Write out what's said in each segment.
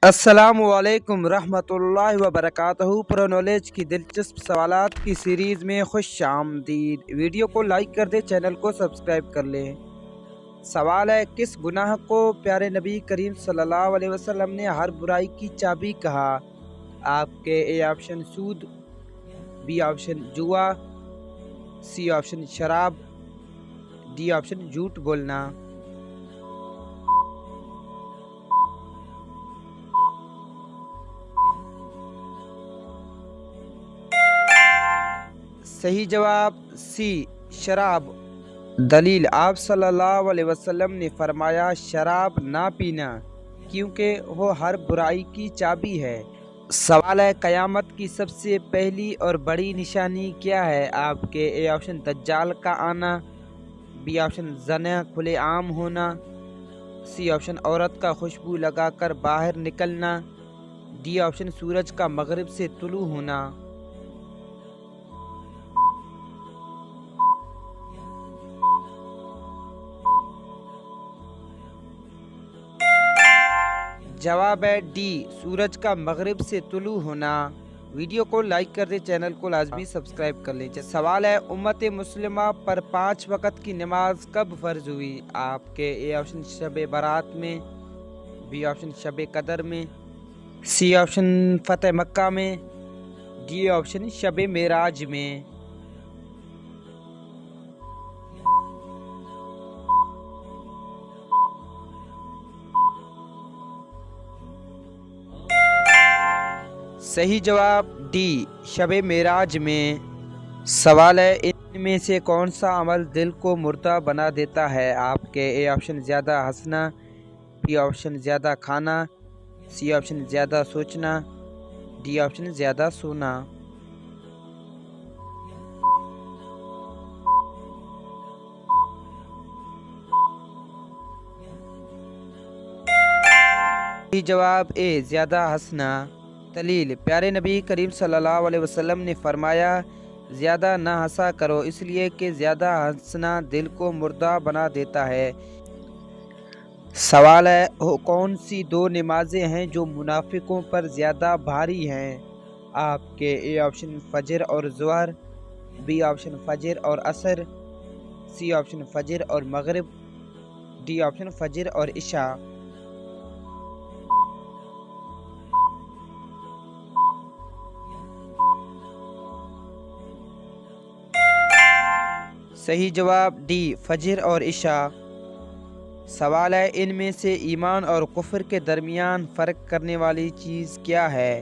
अस्सलामुअलैकुम रहमतुल्लाहि व बरकातहू। प्रो नॉलेज की दिलचस्प सवालात की सीरीज़ में खुश आमदीद। वीडियो को लाइक कर दे, चैनल को सब्सक्राइब कर लें। सवाल है, किस गुनाह को प्यारे नबी करीम सल्लल्लाहु अलैहि वसल्लम ने हर बुराई की चाबी कहा? आपके ए ऑप्शन सूद, बी ऑप्शन जुआ, सी ऑप्शन शराब, डी ऑप्शन झूठ बोलना। सही जवाब सी, शराब। दलील, आप सल्लल्लाहु अलैहि वसल्लम ने फरमाया शराब ना पीना क्योंकि वो हर बुराई की चाबी है। सवाल है, क़यामत की सबसे पहली और बड़ी निशानी क्या है? आपके ए ऑप्शन दज्जाल का आना, बी ऑप्शन ज़ना खुलेआम होना, सी ऑप्शन औरत का खुशबू लगाकर बाहर निकलना, डी ऑप्शन सूरज का मगरिब से तुलू होना। जवाब है डी, सूरज का मगरिब से तुलू होना। वीडियो को लाइक कर दे, चैनल को लाजमी सब्सक्राइब कर लीजिए। सवाल है, उम्मत मुस्लिमा पर 5 वक़्त की नमाज कब फ़र्ज हुई? आपके ए ऑप्शन शब बारात में, बी ऑप्शन शब कदर में, सी ऑप्शन फ़तह मक्का में, डी ऑप्शन शब मेराज में। सही जवाब डी, शब मेराज में। सवाल है, इनमें से कौन सा अमल दिल को मुर्दा बना देता है? आपके ए ऑप्शन ज़्यादा हंसना, बी ऑप्शन ज़्यादा खाना, सी ऑप्शन ज़्यादा सोचना, डी ऑप्शन ज़्यादा सोना। सही जवाब ए, ज़्यादा हंसना। दलील, प्यारे नबी करीम सल्लल्लाहु अलैहि वसल्लम ने फरमाया ज़्यादा ना हंसा करो, इसलिए कि ज़्यादा हंसना दिल को मुर्दा बना देता है। सवाल है, कौन सी 2 नमाजें हैं जो मुनाफिकों पर ज़्यादा भारी हैं? आपके ए ऑप्शन फजर और ज़ोहर, बी ऑप्शन फजर और असर, सी ऑप्शन फजर और मगरिब, डी ऑप्शन फजर और इशा। सही जवाब डी, फजर और इशा। सवाल है, इनमें से ईमान और कुफ्र के दरमियान फ़र्क करने वाली चीज़ क्या है?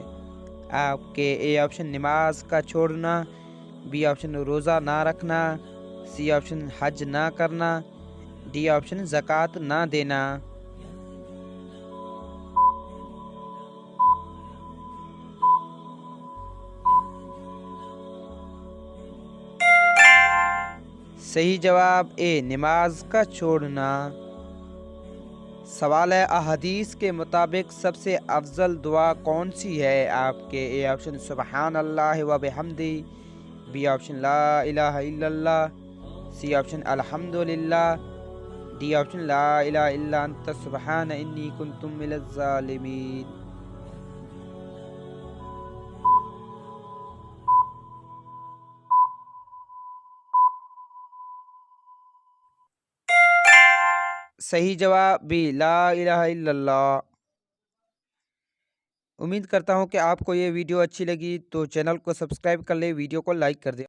आपके ए ऑप्शन नमाज का छोड़ना, बी ऑप्शन रोज़ा ना रखना, सी ऑप्शन हज ना करना, डी ऑप्शन ज़कात ना देना। सही जवाब ए, नमाज का छोड़ना। सवाल है, अहदीस के मुताबिक सबसे अफजल दुआ कौन सी है? आपके ए ऑप्शन सुबहान अल्लाह व बिहम्दी, बी ऑप्शन ला इलाहा इल्लल्लाह, सी ऑप्शन अल्हम्दुलिल्लाह, डी ऑप्शन ला इलाहा इल्ला अंत सुबहान इन्नी कुन्तु मिनज़ ज़ालिमीन। सही जवाब बी, ला इलाहा इल्लल्लाह। उम्मीद करता हूँ कि आपको ये वीडियो अच्छी लगी, तो चैनल को सब्सक्राइब कर ले, वीडियो को लाइक कर दे।